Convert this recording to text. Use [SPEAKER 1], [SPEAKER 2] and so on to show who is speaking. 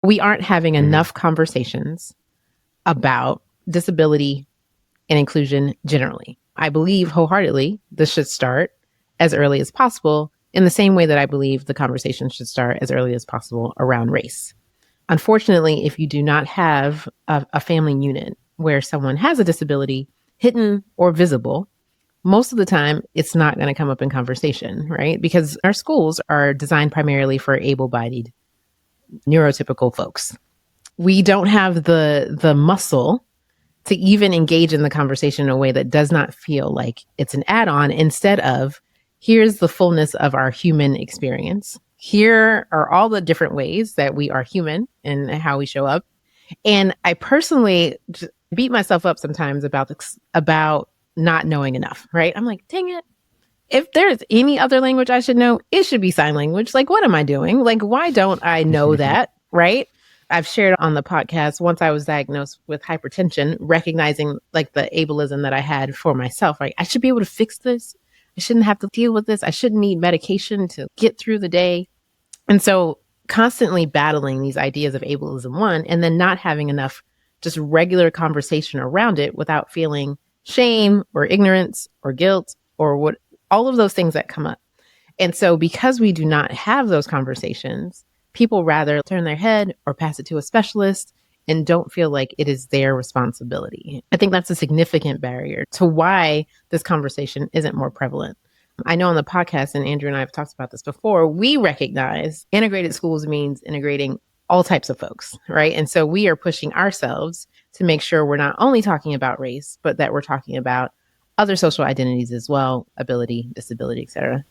[SPEAKER 1] We aren't having enough conversations about disability and inclusion generally. I believe wholeheartedly this should start as early as possible, in the same way that I believe the conversation should start as early as possible around race. Unfortunately, if you do not have a family unit where someone has a disability, hidden or visible, most of the time it's not going to come up in conversation, right? Because our schools are designed primarily for able-bodied, neurotypical folks. We don't have the muscle to even engage in the conversation in a way that does not feel like it's an add-on, instead of, here's the fullness of our human experience. Here are all the different ways that we are human and how we show up. And I personally beat myself up sometimes about not knowing enough, right? I'm like, dang it. If there's any other language I should know, it should be sign language. Like, what am I doing? Like, why don't I know that, right? I've shared on the podcast, once I was diagnosed with hypertension, recognizing like the ableism that I had for myself, right? I should be able to fix this. I shouldn't have to deal with this. I shouldn't need medication to get through the day. And so constantly battling these ideas of ableism, one, and then not having enough just regular conversation around it without feeling shame or ignorance or guilt or what, all of those things that come up. And so because we do not have those conversations, people rather turn their head or pass it to a specialist and don't feel like it is their responsibility. I think that's a significant barrier to why this conversation isn't more prevalent. I know on the podcast, and Andrew and I have talked about this before, we recognize integrated schools means integrating all types of folks, right? And so we are pushing ourselves to make sure we're not only talking about race, but that we're talking about other social identities as well, ability, disability, et cetera.